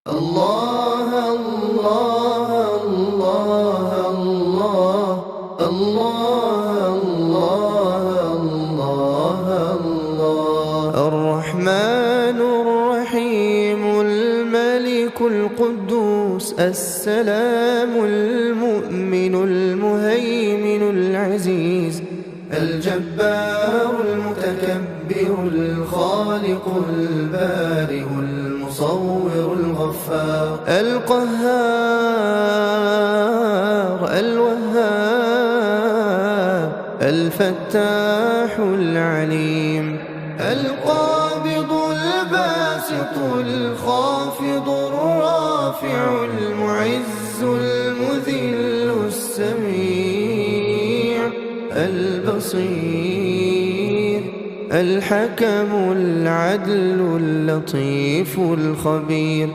الله الله الله الله الله الله الله الرحمن الرحيم الملك القدوس السلام المؤمن المهيمن العزيز الجبار المتكبر الخالق البارئ المصور الغفار القهار الوهاب الفتاح العليم القابض الباسط الخافض الرافع المعز المذل السميع البصير الحكم العدل اللطيف الخبير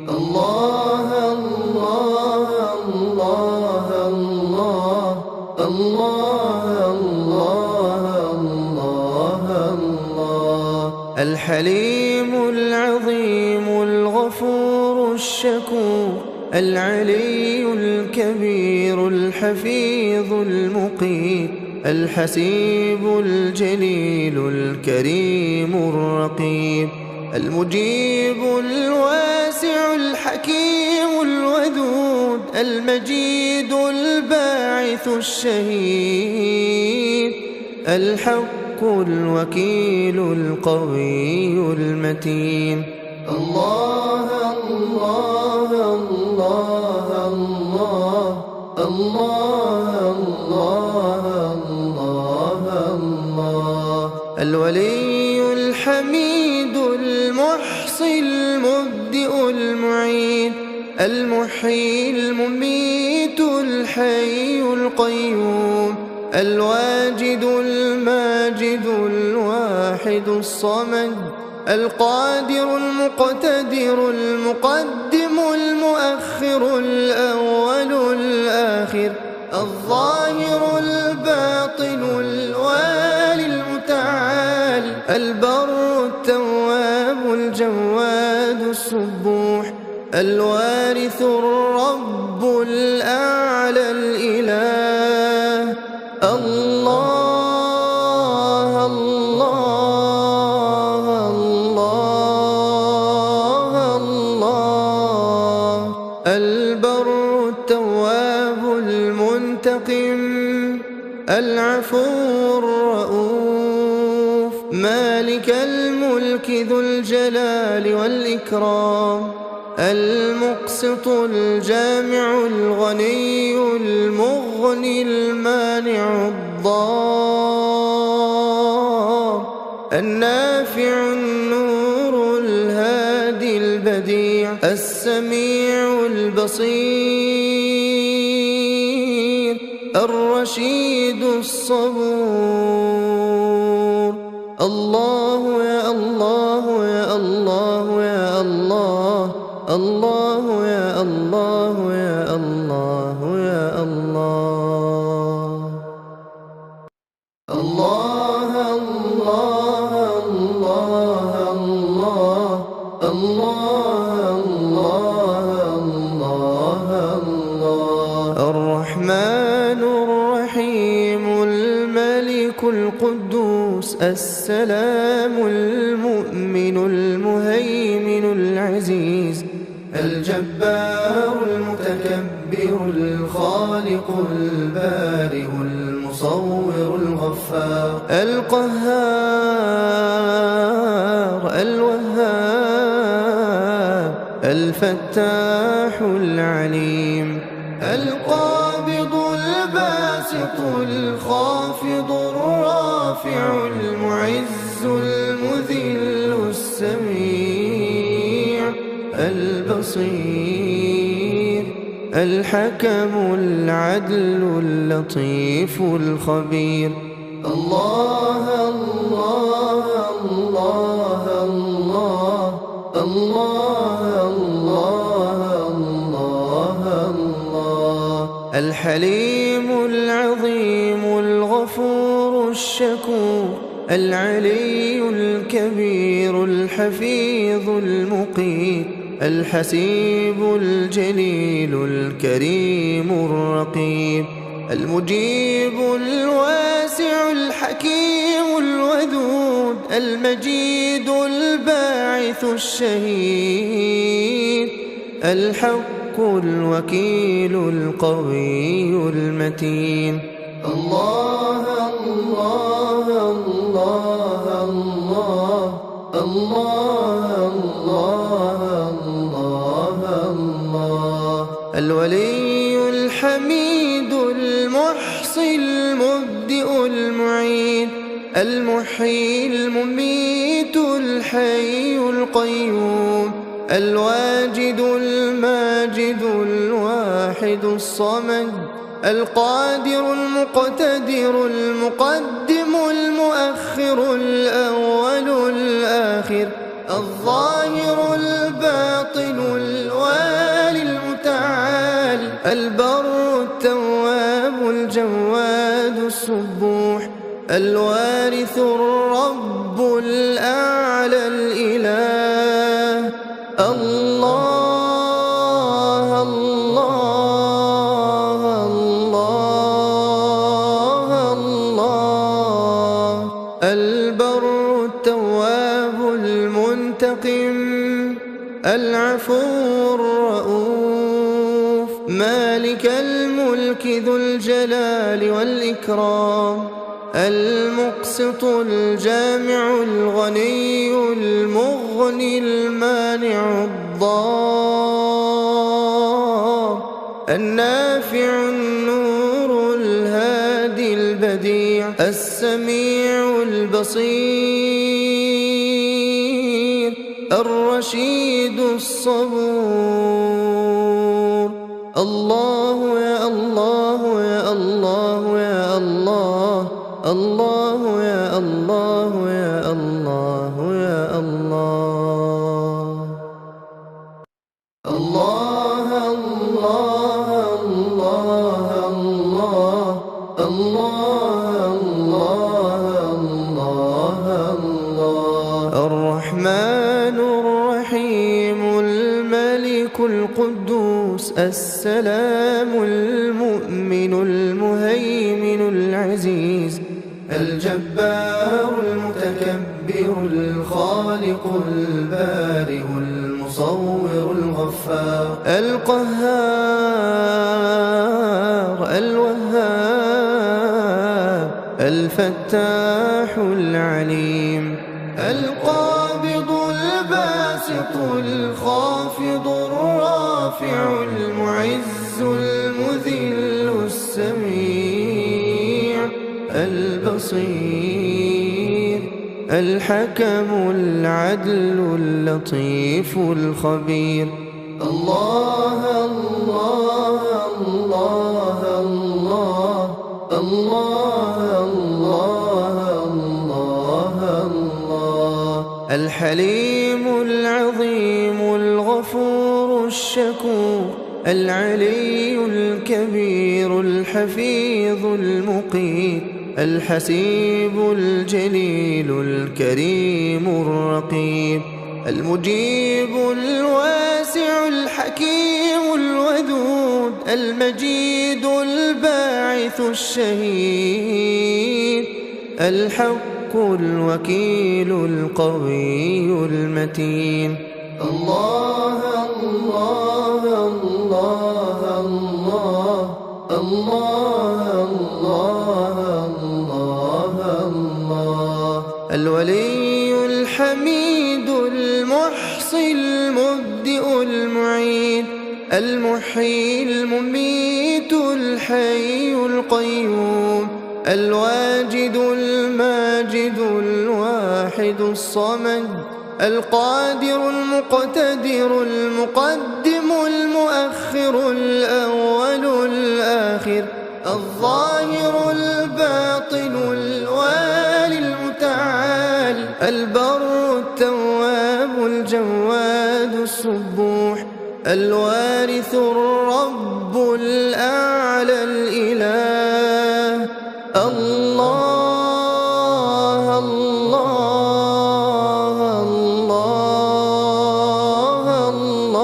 الله الله الله الله الله الله الله الحليم العظيم الغفور الشكور العلي الكبير الحفيظ المقيت الحسيب الجليل الكريم الرقيب المجيب الواسع الحكيم الودود المجيد الباعث الشهيد الحق الوكيل القوي المتين الله الله الله الله الله الله الله الولي الحميد المحصي المبدئ المعيد المحيي المميت الحي القيوم الواجد الماجد الواحد الصمد القادر المقتدر المقدم المؤخر الأول الآخر الظاهر الباطن الوالي المتعال البر التواب الجواد السبوح الوارث الرب الأعلى الإله الله الله الله الله البر التواب المنتقم العفو الرؤوف مالك الملك ذو الجلال والإكرام المقسط الجامع الغني المغني المانع الضار النافع النور الهادي البديع السميع البصير الرشيد الصبور الله يا الله يا الله يا الله الله يا الله يا الله يا الله الله الله الله الله الله الله الرحمن الرحيم الملك القدوس السلام المؤمن المهيمن العزيز الجبار المتكبر الخالق البارئ المصور الغفار القهار الوهاب الفتاح العليم القابض الباسط الخافض الرافع المعز المذل السميع البصير الحكم العدل اللطيف الخبير الله الله الله الله الله الله الله الحليم العظيم الغفور الشكور العلي الكبير الحفيظ المقيت الحسيب الجليل الكريم الرقيب، المجيب الواسع الحكيم الودود، المجيد الباعث الشهيد، الحق الوكيل القوي المتين. الله الله الله الله الله الله الله، الولي الحميد المحصي المبدئ المعيد، المحيي المميت الحي القيوم، الواجد الماجد الواحد الصمد، القادر المقتدر المقدم المؤخر الأول الآخر، الظاهر الباطن الوالي المتعال، البر التواب الجواد السبوح، الوارث الرب الأعلى الإله. الله الله الله الله، البر التواب المنتقم، العفو الرؤوف، مالك الملك ذو الجلال والإكرام، المقسط الجامع الغني المغني المانع الضار، النافع النور الهادي البديع، السميع البصير، الرشيد الصبور. الله يا الله يا الله يا الله، الله يا الله يا الله يا الله. الله الله الله الله الله الله الله، الرحمن الرحيم الملك القدوس السلام المؤمن المهيمن العزيز، الجبار المتكبر الخالق البارئ المصور الغفار، القهار الوهاب الفتاح العليم، القابض الباسط الخافض الرافع المعز المذل السميع البصير، الحكم العدل اللطيف الخبير. الله الله الله الله الله الله الله، الحليم العظيم الغفور الشكور، العلي الكبير الحفيظ المقيت، الحسيب الجليل الكريم الرقيب، المجيب الواسع الحكيم الودود، المجيد الباعث الشهيد، الحق الوكيل القوي المتين. الله الله الله الله الله الله الله، الولي الحميد المحصي المبدئ المعيد، المحيي المميت الحي القيوم، الواجد الماجد الواحد الصمد، القادر المقتدر المقدم المؤخر الأول الآخر، الظاهر الباطن الوالي المتعال، البر التواب الجواد السبوح، الوارث الرب الأعلى الإله. الله الله الله الله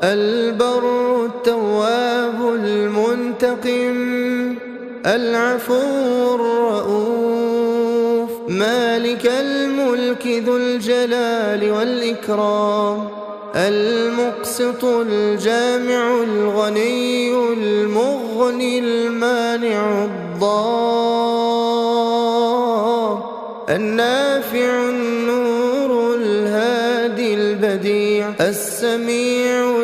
البر التواب المنتقم العفو الرؤوف مالك الملك ذو الجلال والإكرام المقسط الجامع الغني المغني المانع الضار النافع النور الهادي البديع السميع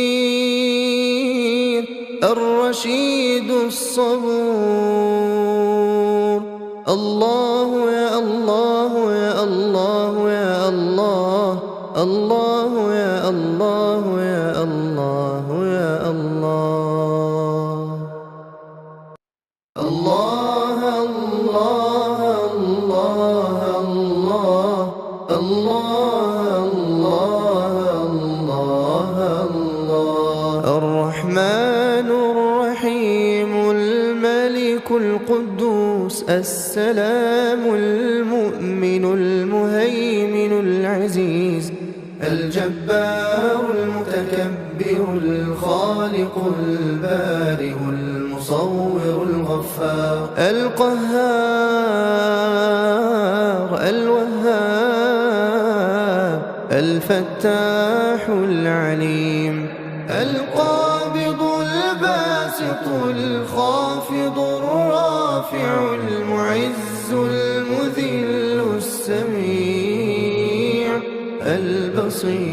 البصير الرشيد الصبور الله يا الله يا الله يا الله الله يا الله يا الله يا الله الله الله الله الله الله الله الله الرحمن الرحيم الملك القدوس السلام المؤمن المهيمن العزيز الجبار المتكبر الخالق البارئ المصور الغفار القهار الوهاب الفتاح العليم القابض الباسط الخافض الرافع المعز المذل السميع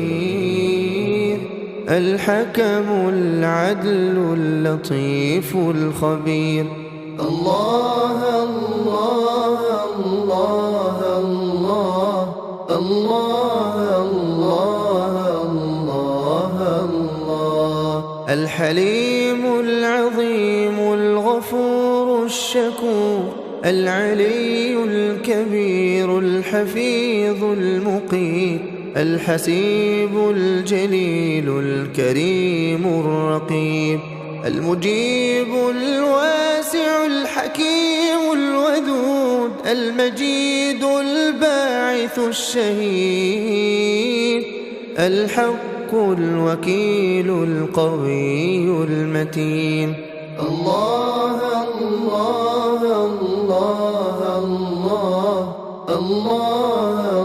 البصير الحكم العدل اللطيف الخبير الله الله الله الله الله الله الله الحليم العظيم الغفور الشكور العلي الكبير الحفيظ المقيت الحسيب الجليل الكريم الرقيب المجيب الواسع الحكيم الودود المجيد الباعث الشهيد الحق الوكيل القوي المتين الله الله الله الله الله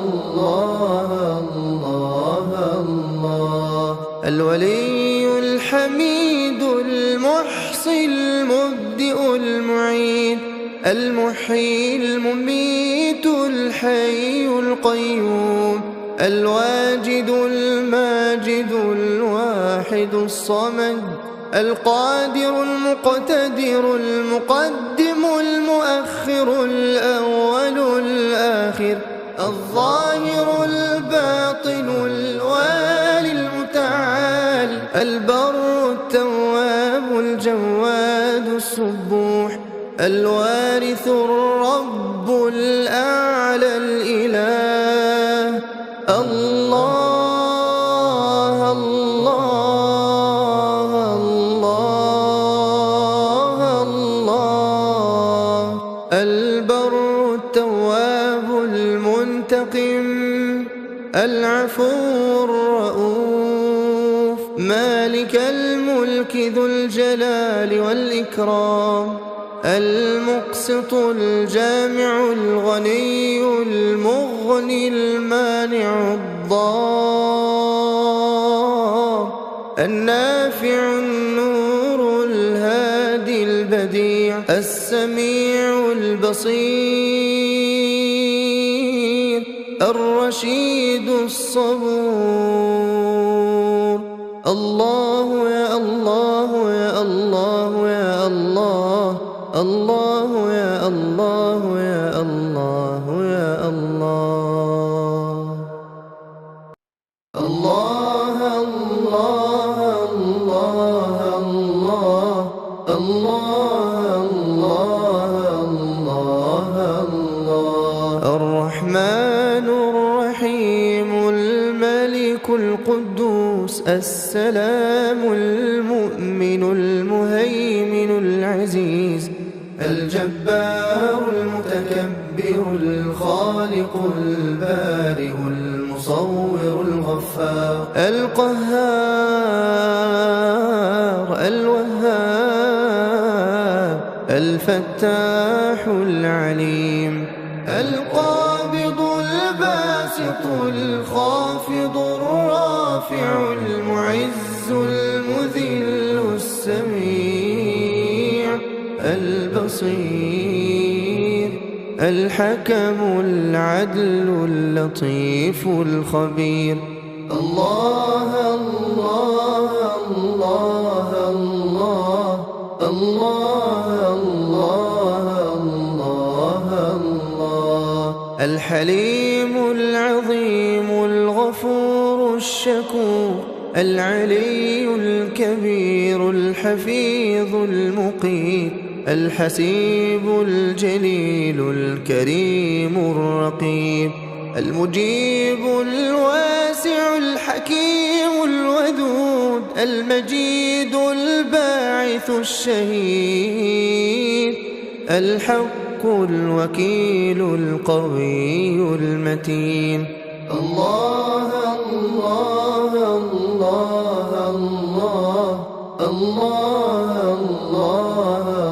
الله الله الولي الحميد المحصي المبدئ المعيد المحيي المميت الحي القيوم الواجد الماجد الواحد الصمد القادر المقتدر المقدم المؤخر الأول الآخر الظاهر الباطن الوالي المتعال البر التواب الجواد السبوح الوارث الرب الأعلى الإله الله الله الله الله البر التواب المنتقم العفو الرؤوف مالك الملك ذو الجلال والإكرام المقسط الجامع الغني المغني المانع الضار النافع النور الهادي البديع السميع البصير الرشيد الصبور الله يا الله يا الله يا الله الله يا الله يا الله يا الله الله الله الله الله الله الله الله الرحمن الرحيم الملك القدوس السلام المؤمن المهيمن العزيز الجبار المتكبر الخالق البارئ المصور المصور الغفار القهار الوهاب الفتاح العليم القابض الباسط الخافض الرافع المعز المذل السميع البصير الحكم العدل اللطيف الخبير الله الله الله الله الله الله الله الحليم العظيم الغفور الشكور العلي الكبير الحفيظ المقيت الحسيب الجليل الكريم الرقيب المجيب الواسع الحكيم الودود المجيد الباعث الشهيد الحق الوكيل القوي المتين الله الله الله الله الله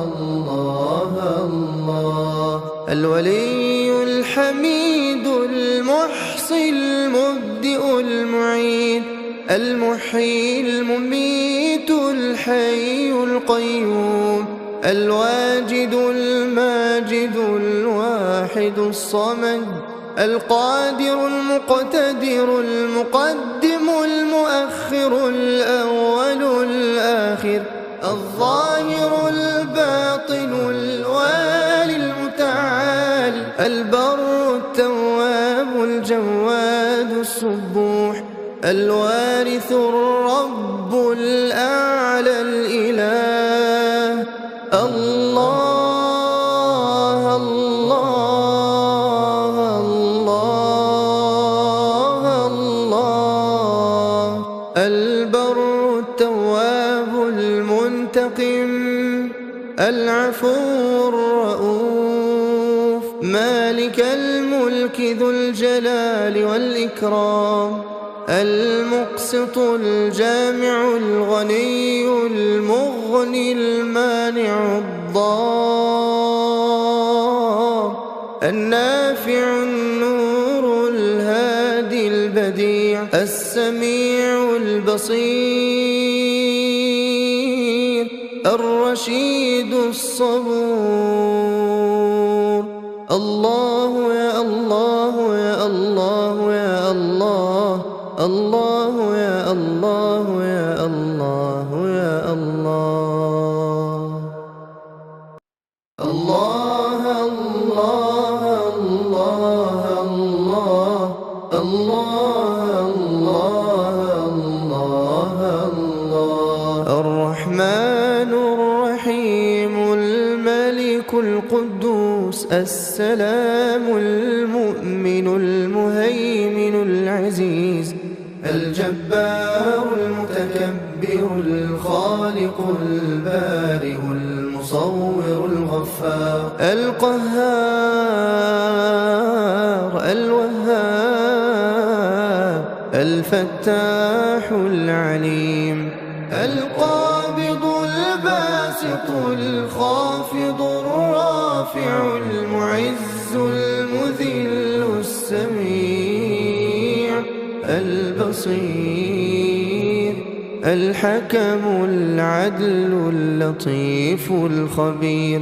الله الله الولي الحميد المحصي المبدئ المعيد المحيي المميت الحي القيوم الواجد الماجد الواحد الصمد القادر المقتدر المقدم المؤخر الأول الآخر الظاهر الباطن الوالي المتعال البر التواب الجواد السبوح الوارث الرب الأعلى الإله الله الله الله الله البر التواب المنتقم العفو الرؤوف مالك الملك ذو الجلال والإكرام المقسط الجامع الغني المغني المانع الضار النافع النور الهادي البديع السميع البصير الرشيد الصبور الله يا الله يا الله يا الله الله يا الله يا الله يا الله الله الله الله الله الله الله الله الرحمن الرحيم الملك القدوس السلام المؤمن المهيمن العزيز الجبار المتكبر الخالق البارئ المصور الغفار القهار الوهاب الفتاح العليم القابض الباسط الخافض الرافع المعز المذل السميع البصير الحكم العدل اللطيف الخبير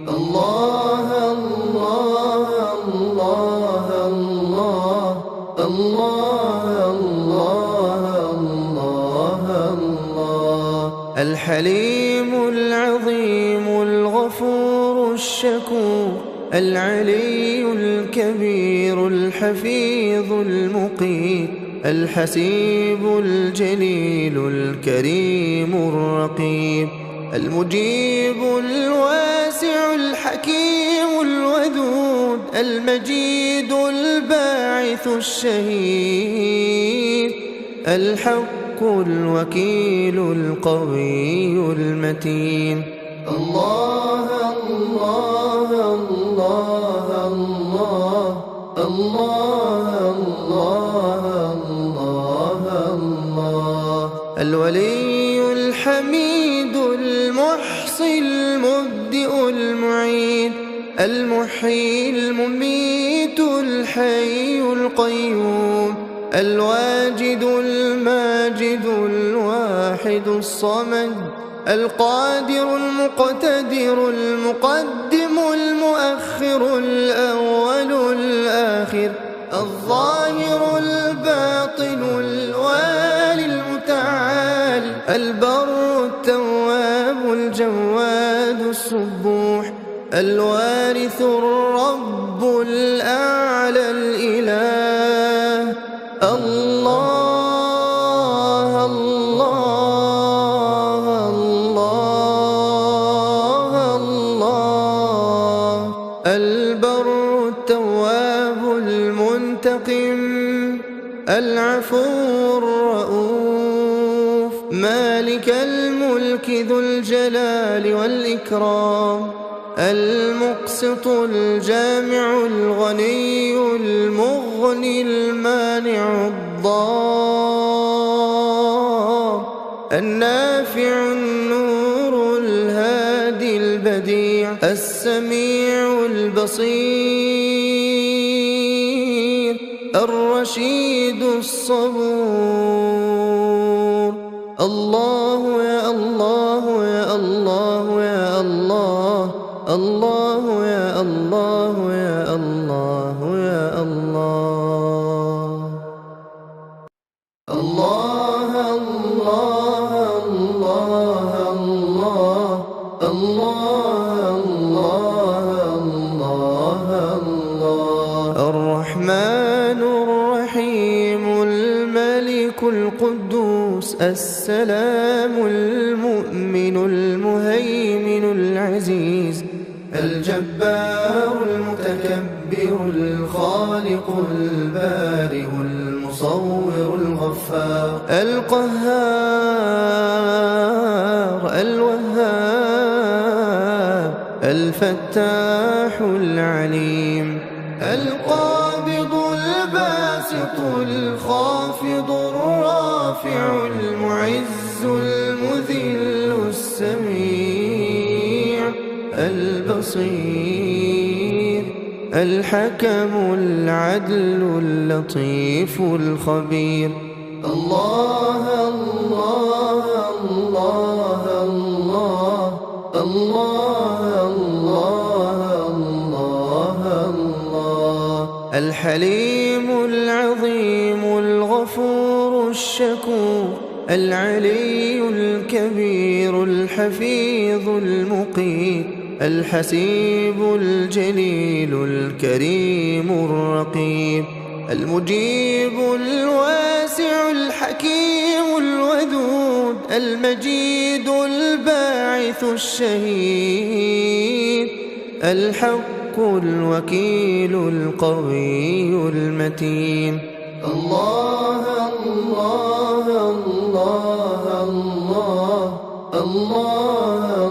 الله الله الله الله الله الله الله الحليم العظيم الغفور الشكور العلي الكبير الحفيظ المقيت الحسيب الجليل الكريم الرقيب المجيب الواسع الحكيم الودود المجيد الباعث الشهيد الحق الوكيل القوي المتين الله الله الله الله الله الله الولي الحميد المحصي المبدئ المعيد المحيي المميت الحي القيوم الواجد الماجد الواحد الصمد القادر المقتدر المقدم المؤخر الأول الآخر الظاهر الباطن الوالي المتعال البر التواب الجواد السبوح الوارث الرب الأعلى الإله الله الله الله الله البر التواب المنتقم العفو الرؤوف مالك الملك ذو الجلال والإكرام المقسط الجامع الغني المغني المانع الضار النافع النور الهادي البديع السميع البصير الرشيد الصبور الله يا الله يا الله يا الله الله يا الله يا الله يا الله الله الله الله الله الله الله الله الرحمن الرحيم الملك القدوس السلام المؤمن المهيمن العزيز الجبار المتكبر الخالق البارئ المصور الغفار القهار الوهاب الفتاح العليم القابض الباسط الخافض الرافع المعز المذل السميع البصير الحكم العدل اللطيف الخبير الله الله الله الله الله الله الله الحليم العظيم الغفور الشكور العلي الكبير الحفيظ المقيت الحسيب الجليل الكريم الرقيب المجيب الواسع الحكيم الودود المجيد الباعث الشهيد الحق الوكيل القوي المتين الله الله الله الله الله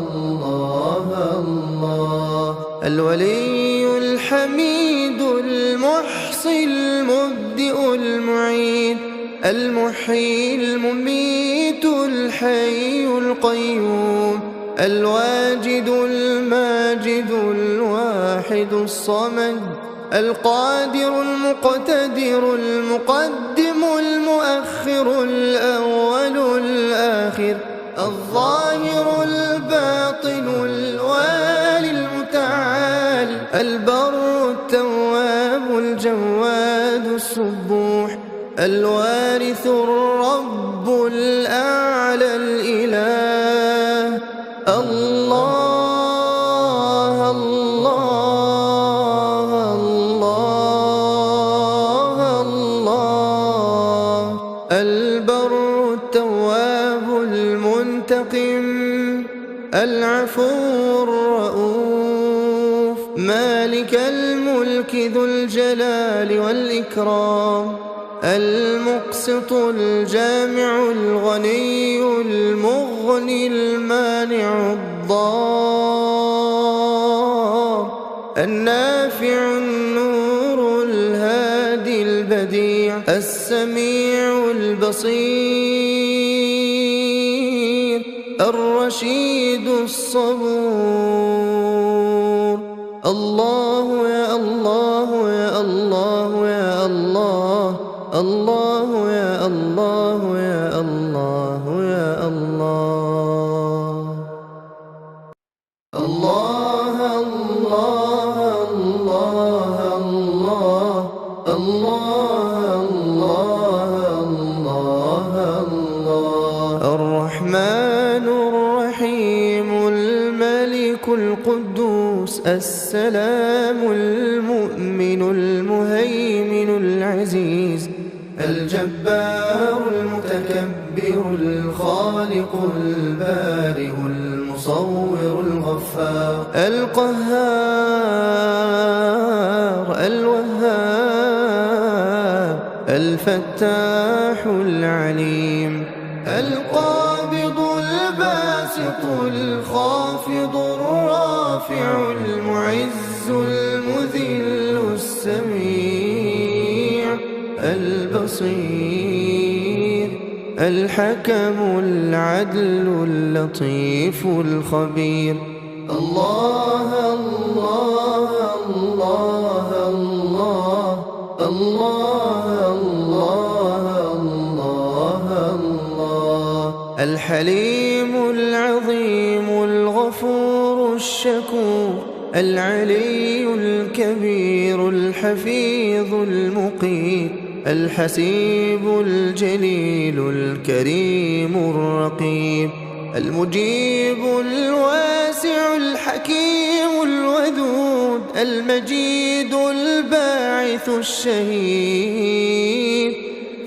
الله الله الولي الحميد المحصي المبدئ المعيد المحيي المميت الحي القيوم الواجد الماجد الواحد الصمد القادر المقتدر المقدم المؤخر الأول الآخر الظاهر الباطن الوالي المتعال البر التواب الجواد السبوح الوارث الرب الأعلى الإله الله الله الله الله البر التواب المنتقم العفو الرؤوف مالك الملك ذو الجلال والإكرام المقسط الجامع الغني المغني المانع الضار النافع النور الهادي البديع السميع البصير الرشيد الصبور. الله يا الله يا الله يا الله، الله يا الله يا الله يا الله. الله الله الله الله الله الله الله. الرحمن الرحيم الملك القدوس السلام المؤمن المهيمن العزيز الجبار المتكبر الخالق البارئ المصور الغفار القهار الوهاب الفتاح العليم القابض الباسط الخافض الرافع المعز المذل السميع البصير الحكم العدل اللطيف الخبير. الله الله الله الله الله الله الله. الحليم العظيم الغفور الشكور العلي الكبير الحفيظ المقيت الحسيب الجليل الكريم الرقيب المجيب الواسع الحكيم الودود المجيد الباعث الشهيد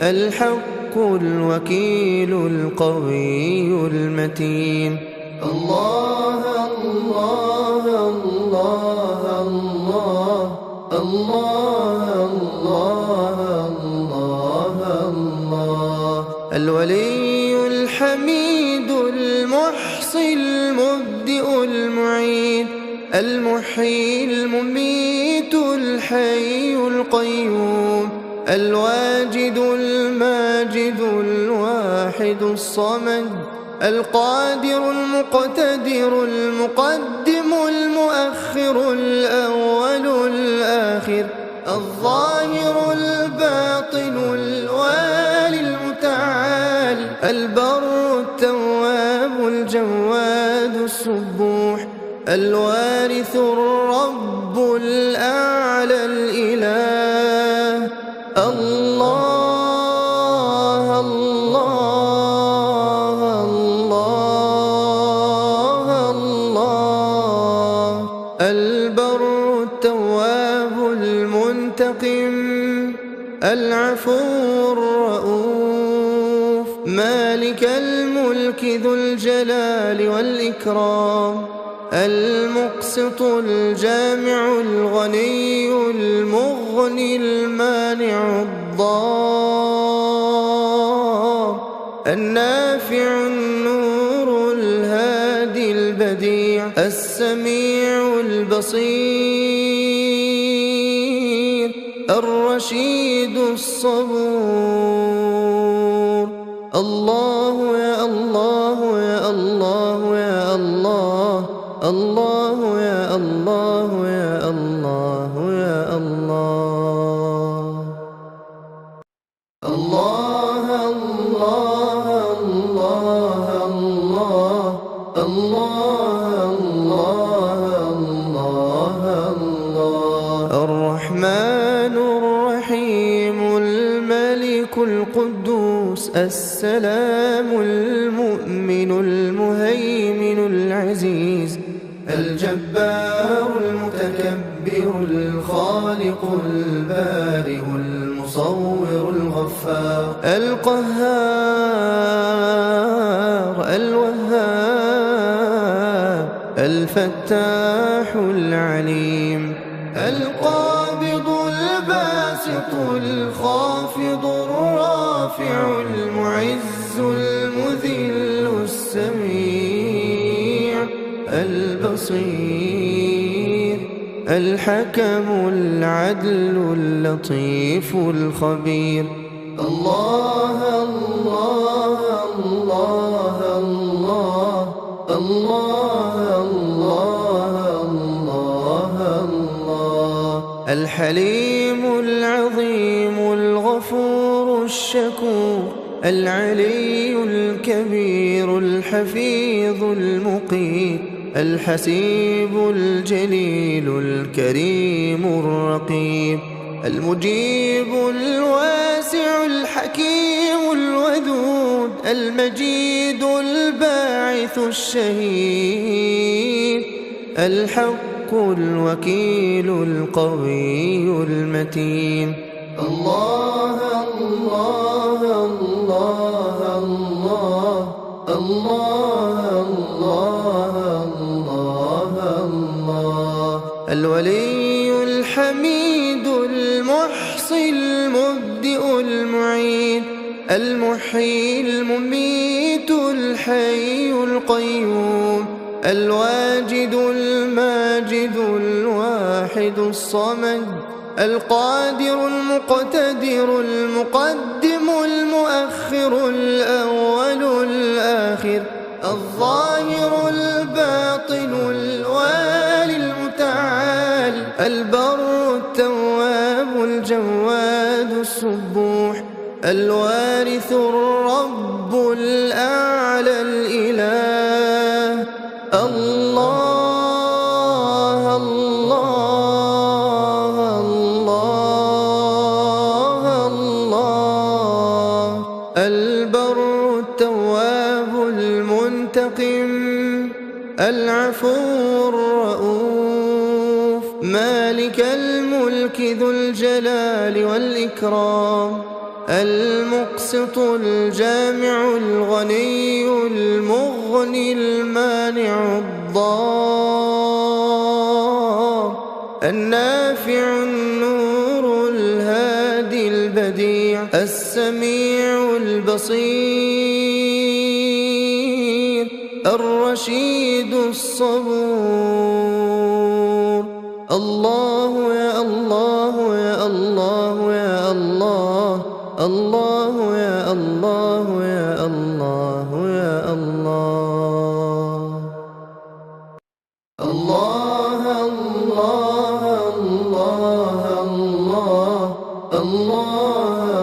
الحق الوكيل القوي المتين. الله الله الله الله الله الله الله. الولي الحميد المحصي المبدئ المعيد المحيي المميت الحي القيوم الواجد الماجد الواحد الصمد القادر المقتدر المقدم المؤخر الأول الآخر الظاهر الباطن الوالي المتعال البر التواب الجواد السبوح الوارث الرب الأعلى الإله. الله الله الله الله. البر التواب المنتقم العفو الرؤوف مالك الملك ذو الجلال والإكرام المقسط الجامع الغني المغني المانع الضار النافع النور الهادي البديع السميع البصير الرشيد الصبور. الله يا الله يا الله يا الله، الله يا الله يا الله يا الله. الله الله الله الله الله الله الله. الرحمن الرحيم الملك القدوس السلام المؤمن المهيمن العزيز الجبار المتكبر الخالق البارئ المصور الغفار القهار الوهاب الفتاح العليم القابض الباسط الخافض الرافع المعز المذل السميع البصير الحكم العدل اللطيف الخبير. الله الله الله الله الله الله الله الله الحليم العظيم الغفور الشكور العلي الكبير الحفيظ المقيت الحسيب الجليل الكريم الرقيب المجيب الواسع الحكيم الودود المجيد الباعث الشهيد الحق الوكيل القوي المتين الله الله الله الله الله الله الله الولي الحميد المحصي المبدئ المعيد المحيي المميت الحي القيوم الواجد الماجد الواحد الصمد القادر المقتدر المقدم المؤخر الأول الآخر الظاهر الباطن الوالي المتعال البر التواب الجواد السبوح الوارث الرب الأعلى الإله الله الله الله الله البر التواب المنتقم العفو الرؤوف مالك الملك ذو الجلال والإكرام المقسط الجامع الغني المغني المانع الضار النافع النور الهادي البديع السميع البصير الرشيد الصبور الله يا الله يا الله يا الله الله يا الله يا الله يا الله الله الله الله الله الله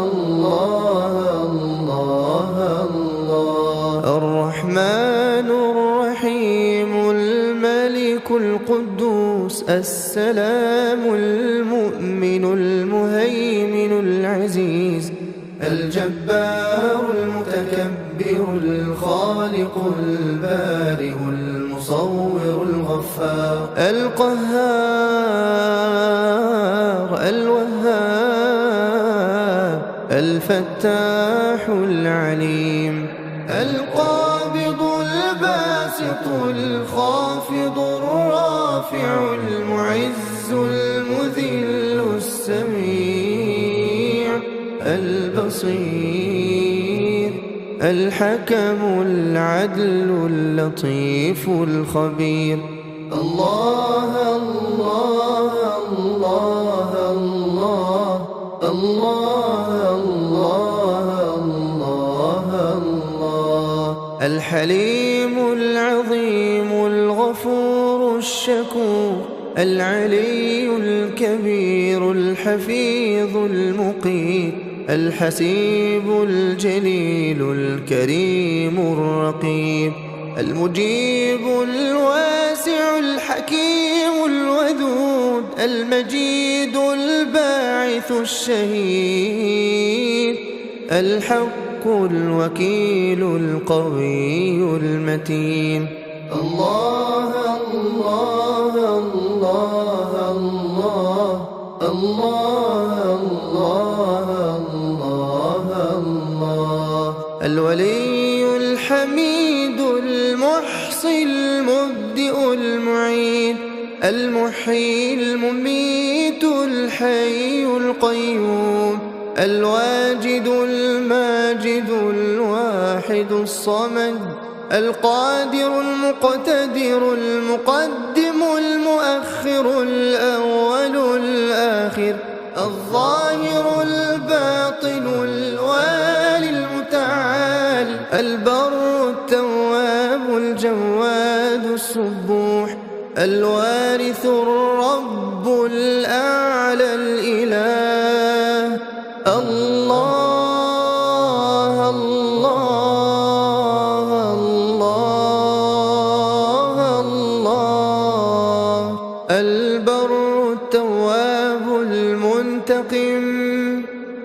الله الله الرحمن الرحيم الملك القدوس السلام المؤمن المهيمن العزيز الجبار المتكبر الخالق البارئ المصور الغفار القهار الوهاب الفتاح العليم القابض الباسط الخافض الرافع المعز المذل السميع البصير الحكم العدل اللطيف الخبير الله الله الله الله الله الله الله الحليم العظيم الغفور الشكور العلي الكبير الحفيظ المقيت الحسيب الجليل الكريم الرقيب المجيب الواسع الحكيم الودود المجيد الباعث الشهيد الحق الوكيل القوي المتين الله الله الله الله الله الله الله الولي الحميد المحصي المبدئ المعيد المحيي المميت الحي القيوم الواجد الماجد الواحد الصمد القادر المقتدر المقدم المؤخر الأول الآخر الظاهر الباطن البر التواب الجواد السبوح، الوارث الرب الأعلى الإله. الله الله الله الله. البر التواب المنتقم،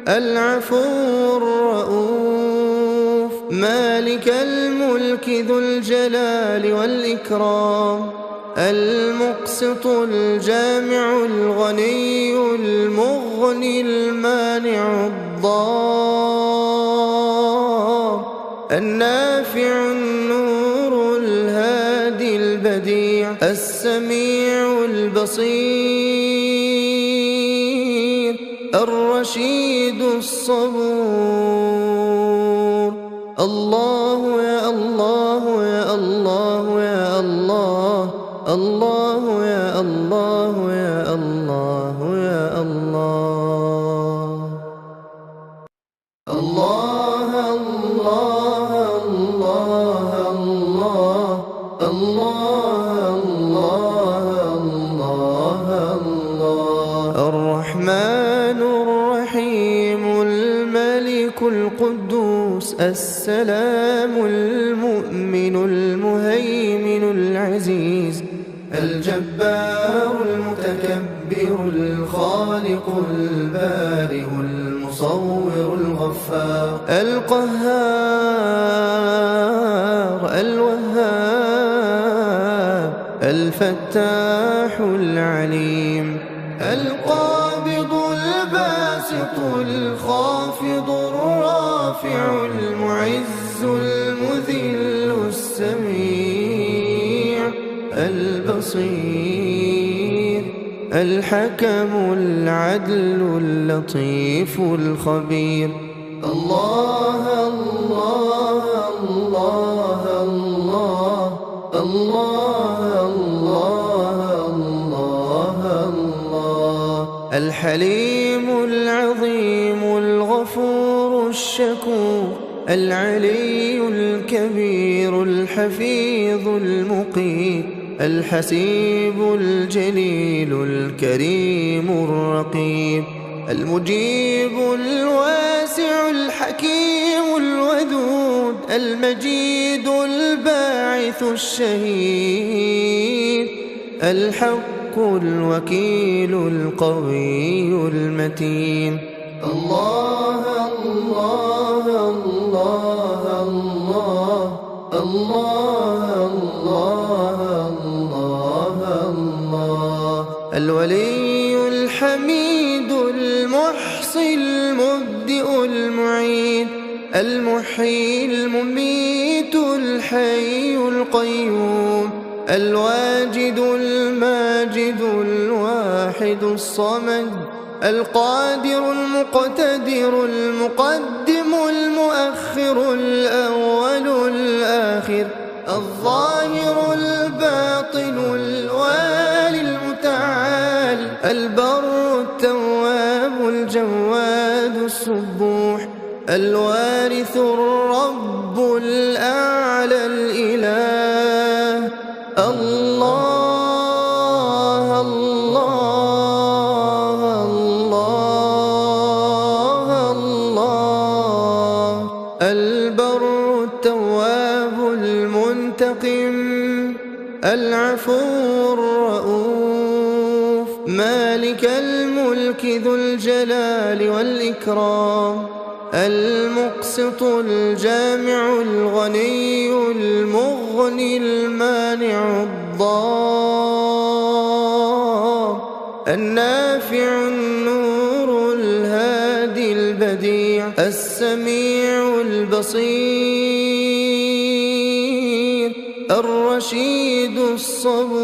العفو الرؤوف، مالك الملك ذو الجلال والإكرام، المقسط الجامع الغني المغني المانع الضار، النافع النور الهادي البديع، السميع البصير، الرشيد الصبور. الله يا الله يا الله يا الله، الله يا الله يا الله يا الله. الله الله الله الله الله الله الله. الرحمن الرحيم الملك القدوس السلام المؤمن المهيمن العزيز الجبار المتكبر الخالق البارئ المصور الغفار القهار الوهاب الفتاح العليم القابض الباسط الخافض الرافع المعز المذل السميع البصير الحكم العدل اللطيف الخبير. الله الله الله الله الله الله الله. الحليم العظيم الغفور الشكور العلي الكبير الحفيظ المقيت الحسيب الجليل الكريم الرقيب المجيب الواسع الحكيم الودود المجيد الباعث الشهيد الحق الوكيل القوي المتين. الله الله الله الله الله الله الله. الولي الحميد المحصي المبدئ المعيد المحيي المميت الحي القيوم الواجد الماجد الواحد الصمد القادر المقتدر المقدم المؤخر الأول الآخر الظاهر الباطن الوالي المتعال البر التواب الجواد السبوح الوارث الرب الأعلى الإله. الله الله الله الله. البر التواب المنتقم العفو الرؤوف مالك الملك ذو الجلال والإكرام المقسط الجامع الغني المغني المانع الضار النافع النور الهادي البديع السميع البصير الرشيد الصبور.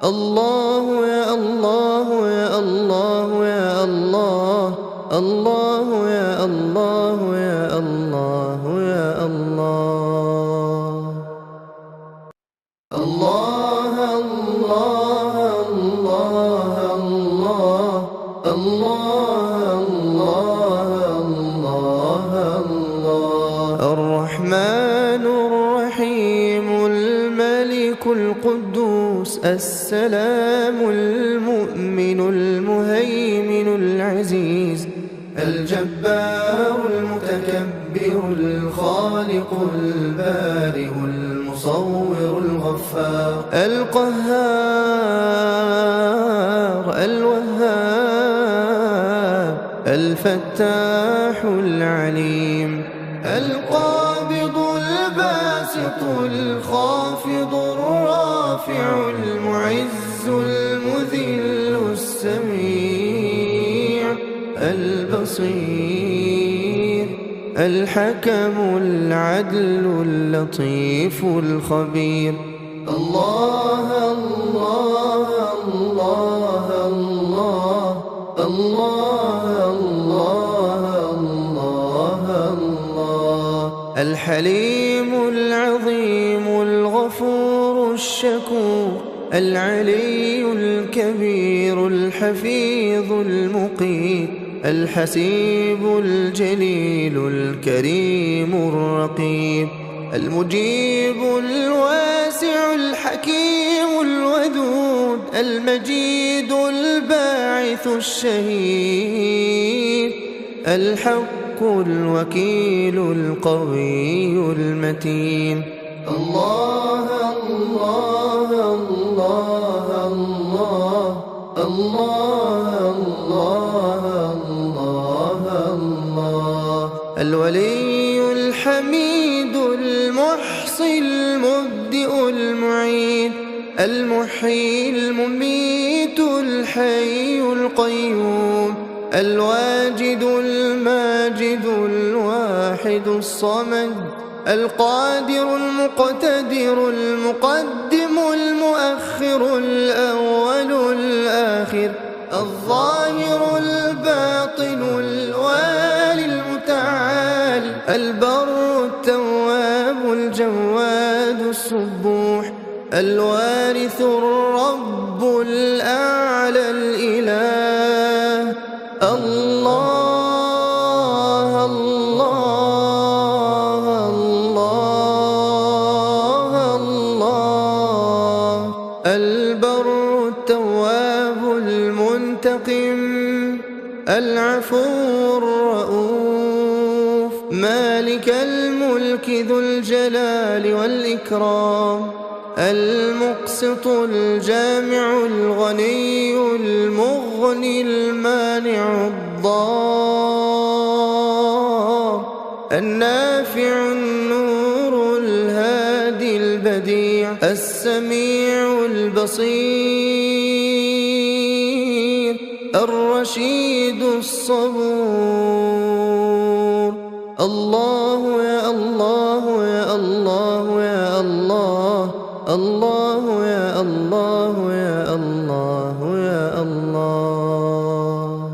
الله يا الله يا الله يا الله الله يا الله يا الله يا الله. الله الله الله الله الله الله الله القدوس السلام المؤمن المهيمن العزيز الجبار المتكبر الخالق البارئ المصور الغفار القهار الوهاب الفتاح العليم القابض الباسط الخافض الرافع المعز المذل السميع البصير الحكم العدل اللطيف الخبير الله الله الله الله الله الله الله الحليم العظيم الغفور الشكور العلي الكبير الحفيظ المقيت الحسيب الجليل الكريم الرقيب المجيب الواسع الحكيم الودود المجيد الباعث الشهيد الحق الوكيل القوي المتين الله الله الله الله الله الله الله الولي الحميد المحصي المبدئ المعيد المحيي المميت الحي القيوم الواجد الماجد الواحد الصمد القادر المقتدر المقدم المؤخر الأول الآخر الظاهر الباطن الوالي المتعال البر التواب الجواد السبوح الوارث الرب الأعلى الإله الله الله الله الله البر التواب المنتقم العفو الرؤوف مالك الملك ذو الجلال والإكرام المقسط الجامع الغني المغني المانع الضار النافع النور الهادي البديع السميع البصير الرشيد الصبور الله يا الله يا الله يا الله الله يا الله يا الله يا الله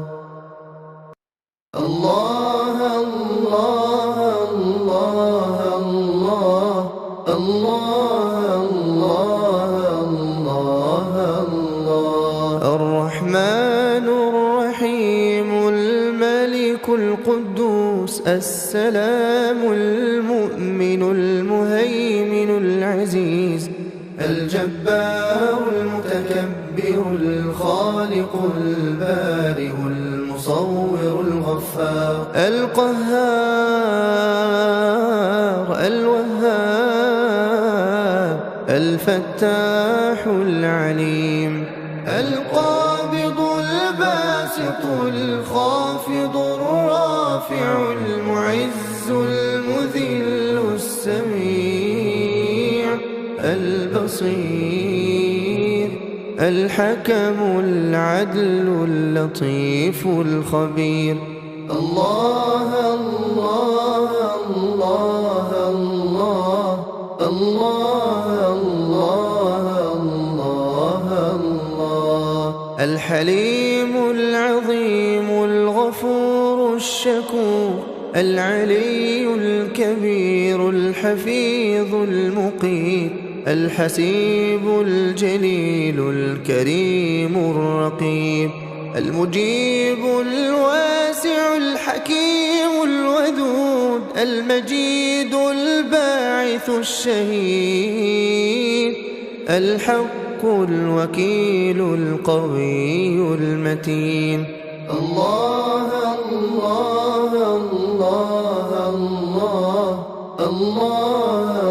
الله الله الله الله الله الله الله الرحمن الرحيم الملك القدوس السلام المؤمن المهيمن العزيز الجبار المتكبر الخالق البارئ المصور الغفار القهار الوهاب الفتاح العليم القابض الباسط الخافض الرافع المعز المذل السميع البصير الحكم العدل اللطيف الخبير الله الله الله الله الله الله الله الحليم العظيم الغفور الشكور العلي الكبير الحفيظ المقيت الحسيب الجليل الكريم الرقيب المجيب الواسع الحكيم الودود المجيد الباعث الشهيد الحق الوكيل القوي المتين. الله الله الله الله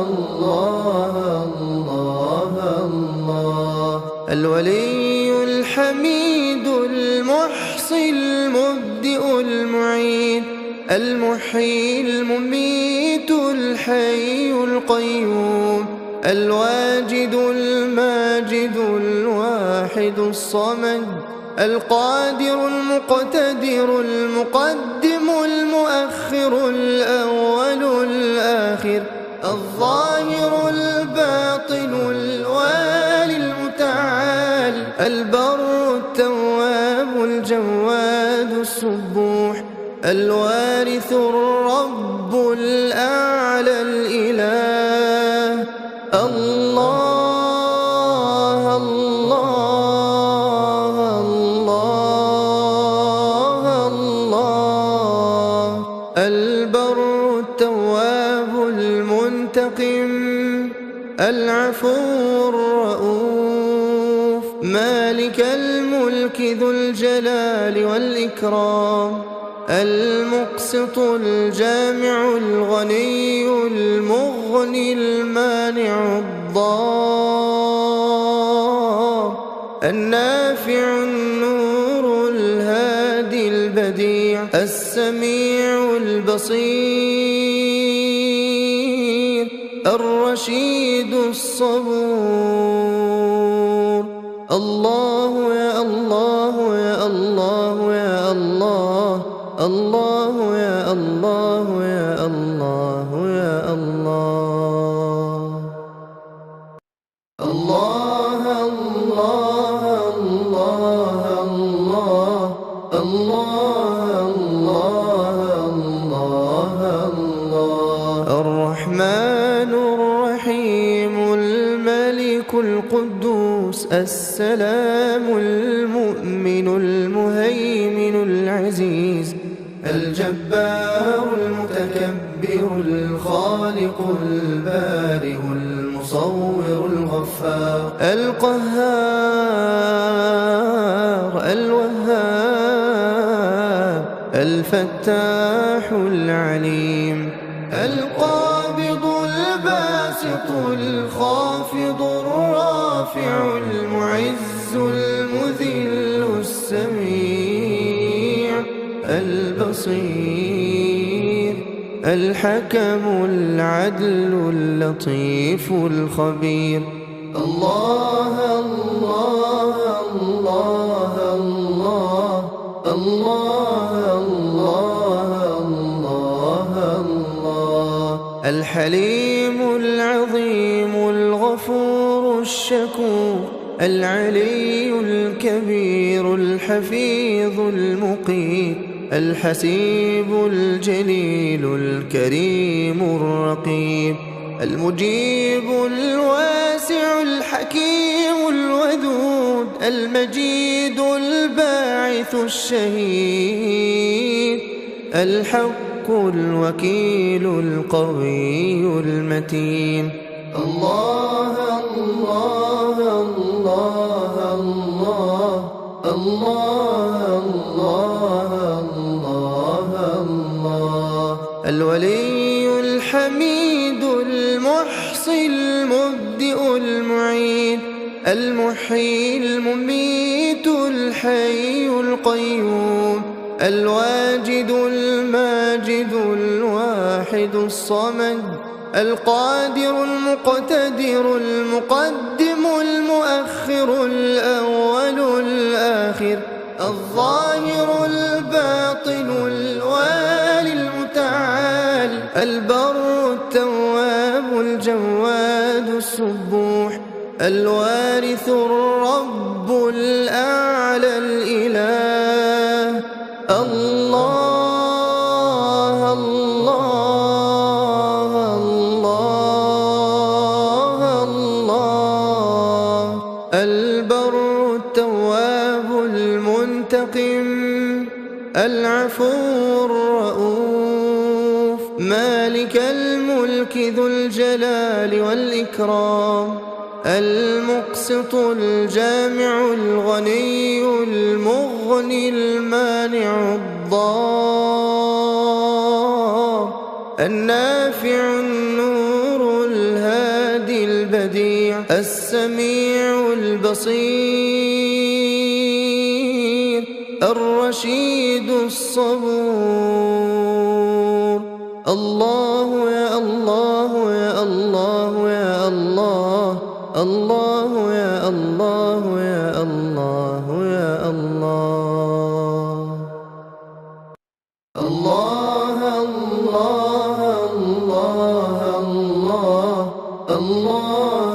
الله الله الله. الولي الحميد المحصي المبدئ المعيد المحيي المميت الحي القيوم الواجد الماجد الواحد الصمد القادر المقتدر المقدم المؤخر الأول الآخر الظاهر الباطن الوالي المتعال البر التواب الجواد السبوح الوارث الرب الأعلى الإله. الله الله الله الله. البر التواب المنتقم العفو الرؤوف مالك الملك ذو الجلال والإكرام المقسط الجامع الغني المغني المانع الضار النافع النور الهادي البديع السميع البصير الرشيد الصبور. الله يا الله يا الله يا الله الله يا الله يا الله يا الله. الله الله الله الله الله الله الله. الرحمن الرحيم الملك القدوس السلام المؤمن المهيمن العزيز الجبار المتكبر الخالق البارئ المصور الغفار القهار الوهاب الفتاح العليم القابض الباسط الخافض الرافع المعز المذل السميع البصير الحكم العدل اللطيف الخبير. الله الله الله الله الله الله الله. الحليم العظيم الغفور الشكور العلي الكبير الحفيظ المقيت الحسيب الجليل الكريم الرقيب المجيب الواسع الحكيم الودود المجيد الباعث الشهيد الحق الوكيل القوي المتين. الله الله الله الله الله الله الله. الولي الحميد المحصي المبدئ المعيد المحيي المميت الحي القيوم الواجد الماجد الواحد الصمد القادر المقتدر المقدم المؤخر الأول الآخر الظاهر الباطن الوالي المتعال البر التواب الجواد السبوح الوارث الرب الأعلى الإله. الله الله الله الله. البر التواب المنتقم العفو الرؤوف مالك الملك ذو الجلال والإكرام المقسط الجامع الغني المغني المانع الضار النافع النور الهادي البديع السميع البصير الرشيد الصبور. الله يا الله يا الله يا الله، الله يا الله يا الله يا الله. الله الله الله الله الله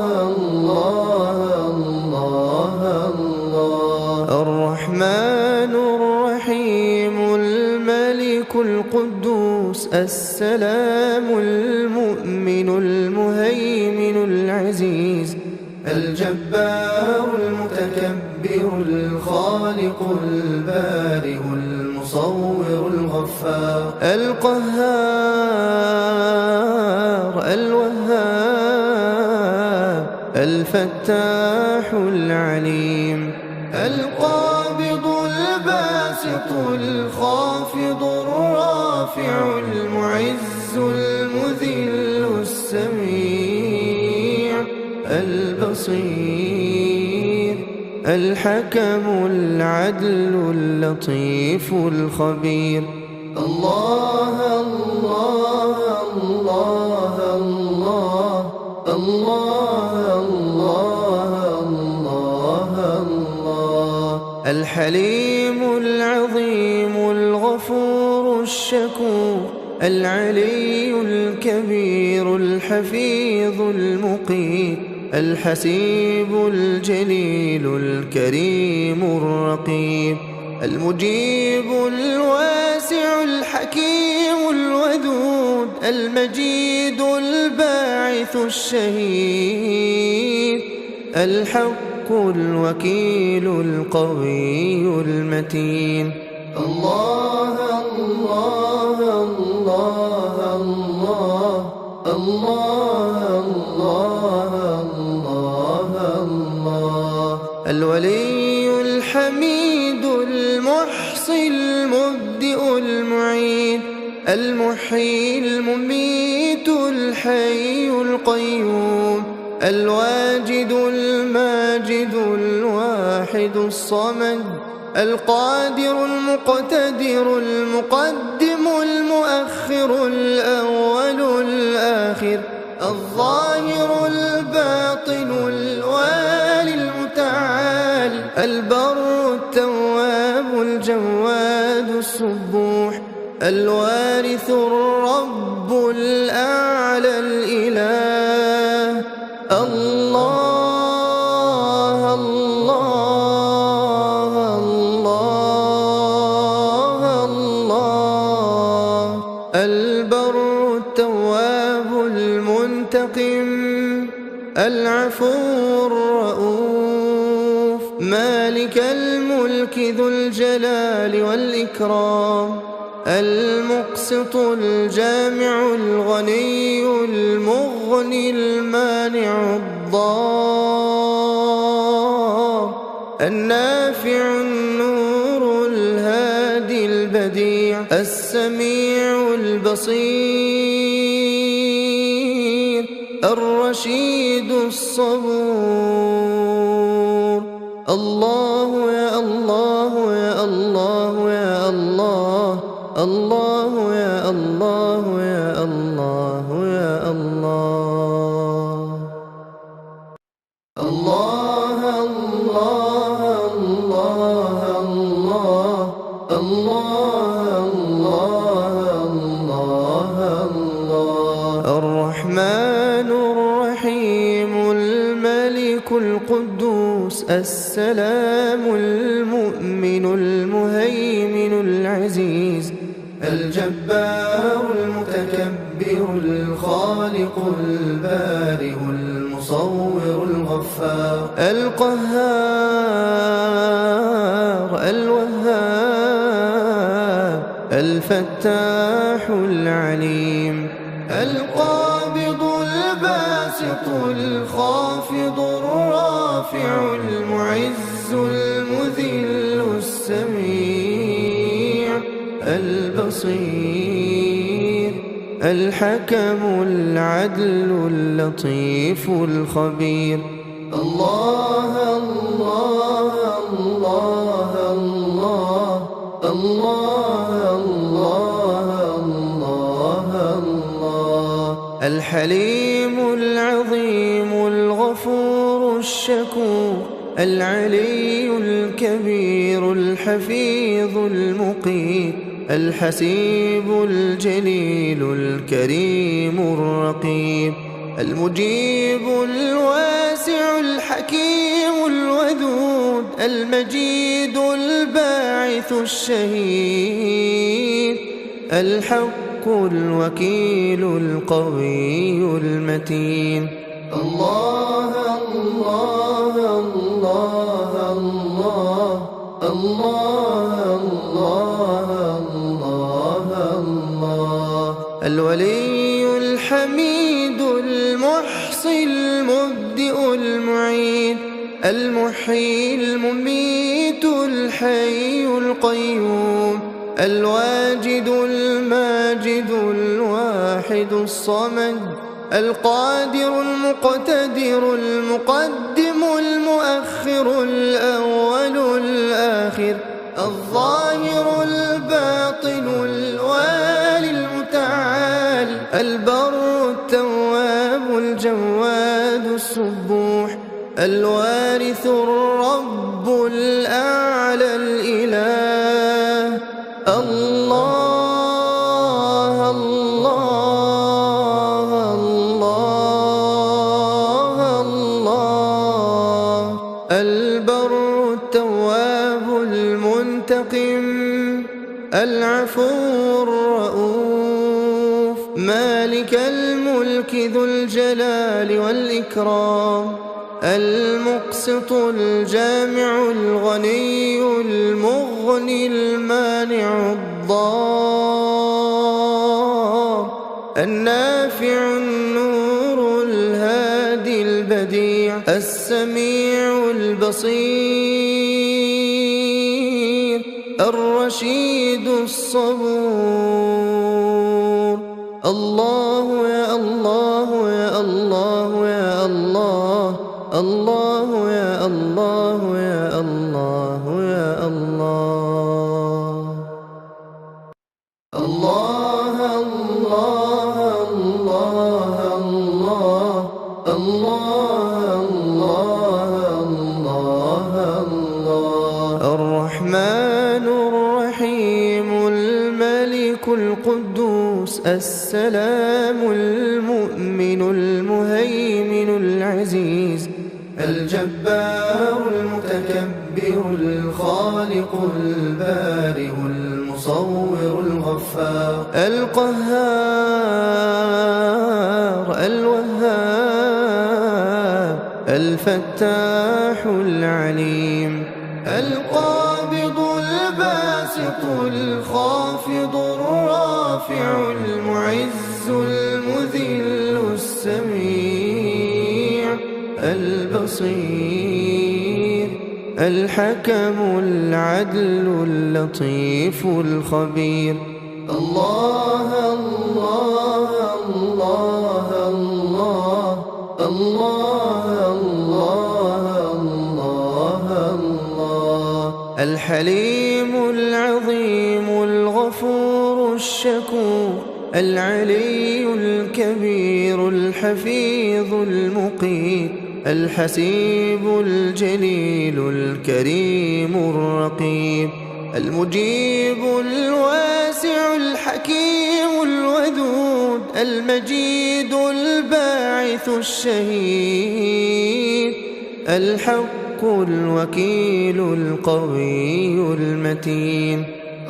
الله الله. الرحمن الرحيم الملك القدوس السلام المؤمن المهيمن العزيز الجبار المتكبر الخالق البارئ المصور الغفار القهار الوهاب الفتاح العليم القابض الباسط الخافض الرافع المعز المذل السميع البصير الحكم العدل اللطيف الخبير. الله الله الله الله الله الله الله. الحليم العظيم الغفور الشكور العلي الكبير الحفيظ المقيت الحسيب الجليل الكريم الرقيب المجيب الواسع الحكيم الودود المجيد الباعث الشهيد الحق الوكيل القوي المتين. الله الله الله الله الله الله الله. الولي الحميد المحصي المبدئ المعيد المحيي المميت الحي القيوم الواجد الماجد الواحد الصمد القادر المقتدر المقدم المؤخر الأول الآخر الظاهر الباطن الوالي المتعال البر التواب الجواد السبوح الوارث الرب الأعلى الإله. الله الله الله الله. البر التواب المنتقم العفو الرؤوف مالك الملك ذو الجلال والإكرام المقسط الجامع الغني المغني المانع الضار النافع النور الهادي البديع السميع البصير الرشيد الصبور. الله يا الله يا الله يا الله، الله يا الله يا الله يا الله. الله الله الله الله الله الله الله. الرحمن الرحيم الملك القدوس السلام المؤمن المهيمن العزيز الجبار المتكبر الخالق البارئ المصور الغفار القهار الوهاب الفتاح العليم القابض الباسط الباسط الخافض الرافع المعز المذل السميع البصير الحكم العدل اللطيف الخبير. الله الله الله الله الله الله الله الله الحليم العظيم الغفور الشكور العلي الكبير الحفيظ المقيت الحسيب الجليل الكريم الرقيب المجيب الواسع الحكيم الودود المجيد الباعث الشهيد الحق الوكيل القوي المتين. الله الله الله الله الله الله الله الولي الحميد المحصي المبدئ المعيد المحيي المميت الحي القيوم الواجد الماجد الواحد الصمد القادر المقتدر المقدم المؤخر الأول الآخر الظاهر الباطن الوالي المتعال البر التواب الجواد السبوح الوارث الرب الأعلى الإله. الله الله الله الله البر التواب المنتقم العفو الرؤوف مالك الملك ذو الجلال والإكرام المقسط الجامع الغني المغني المانع الضار النافع النور الهادي البديع السميع البصير الرشيد الصبور. الله يا الله يا الله يا الله الله يا الله يا الله يا الله. الله الله الله الله الله الله الله الرحمن الرحيم الملك القدوس السلام المؤمن المهيمن العزيز الجبار المتكبر الخالق البارئ المصور الغفار القهار الوهاب الفتاح العليم القابض الباسط الخافض الرافع المعز المذل السميع البصير الحكم العدل اللطيف الخبير. الله الله الله الله الله الله الله الحليم العظيم الغفور الشكور العلي الكبير الحفيظ المقيت الحسيب الجليل الكريم الرقيب المجيب الواسع الحكيم الودود المجيد الباعث الشهيد الحق الوكيل القوي المتين.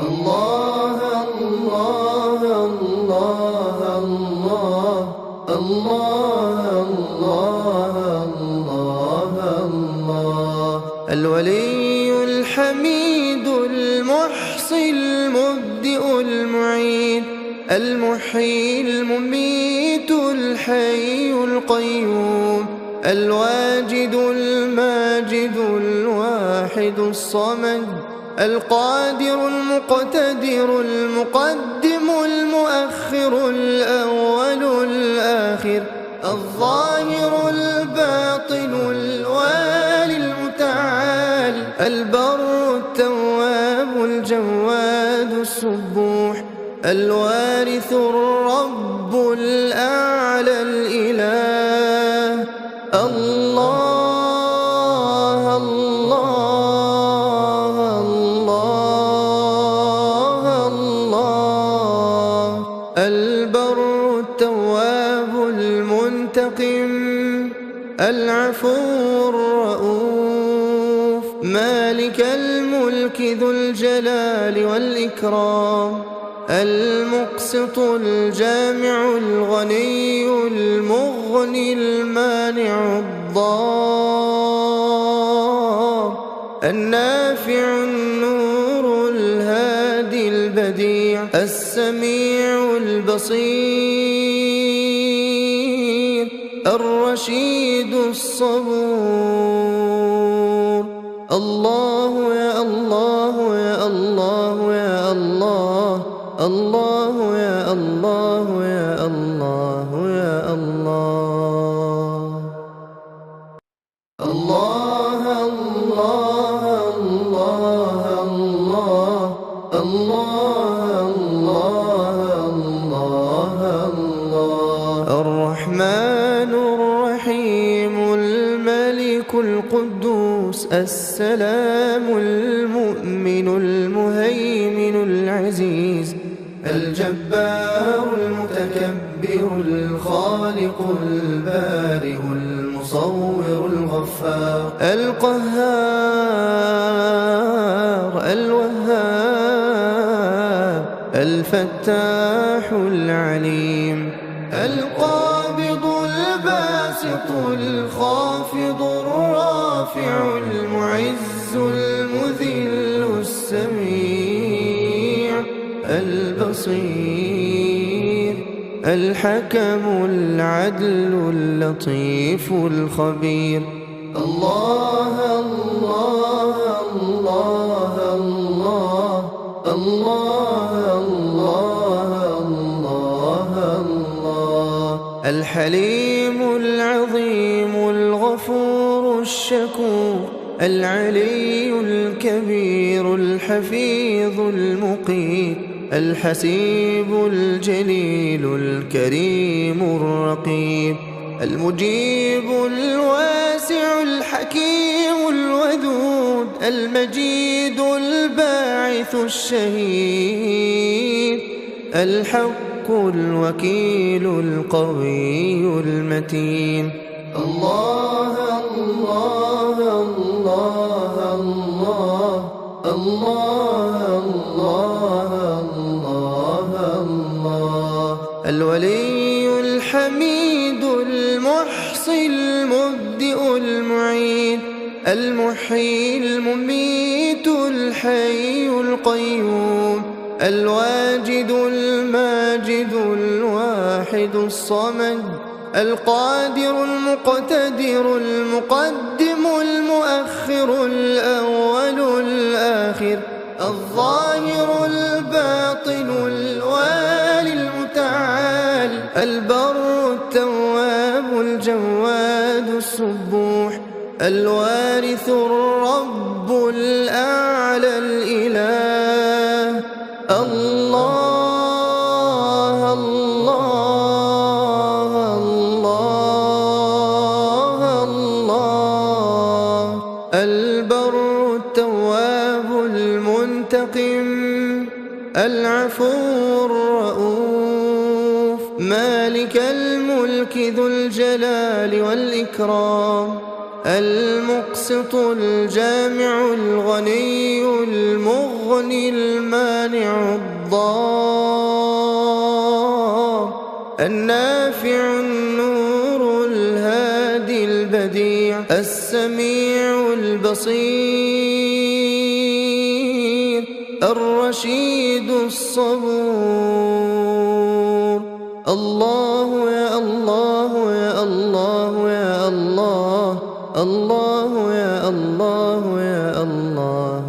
الله الله الله الله الله الله الله الولي الحميد المحصي المبدئ المعيد المحيي المميت الحي القيوم، الواجد الماجد الواحد الصمد، القادر المقتدر المقدم المؤخر الأول الآخر، الظاهر الباطن الوالي المتعال، البر التواب الجواد السبوح، الوارث الرب الأعلى الإله. الله الله الله الله، البر التواب المنتقم، العفو الرؤوف، مالك الملك ذو الجلال والإكرام، المقسط الجامع الغني المغني المانع الضار، النافع النور الهادي البديع، السميع البصير، الرشيد الصبور. الله يا الله يا الله يا الله، الله يا الله يا الله يا الله. الله الله الله الله الله الله الله، الرحمن الرحيم الملك القدوس السلام المؤمن المهيمن العزيز الجبار المتكبر الخالق البارئ المصور الغفار القهار الوهاب الفتاح العليم القابض الباسط الخافض الرافع المعز المذل السميع البصير الحكم العدل اللطيف الخبير. الله الله الله الله الله الله الله، الحليم العظيم الغفور الشكور العلي الكبير الحفيظ المقيت الحسيب الجليل الكريم الرقيب المجيب الواسع الحكيم الودود المجيد الباعث الشهيد الحق الوكيل القوي المتين. الله الله الله الله الله الله الله، الولي الحميد المحصي المبدئ المعيد المحيي المميت الحي القيوم الواجد الماجد الواحد الصمد القادر المقتدر المقدم المؤخر الأول الآخر الظاهر الباطن الوالي المتعال البر التواب الجواد السبوح الوارث الرب الأعلى الإله. الله الله الله الله، البر التواب المنتقم العفو الرؤوف مالك الملك ذو الجلال والإكرام المقسط الجامع الغني المغني المانع الضار النافع النور الهادي البديع السميع البصير الرشيد الصبور. الله يا الله يا الله يا الله، الله يا الله يا الله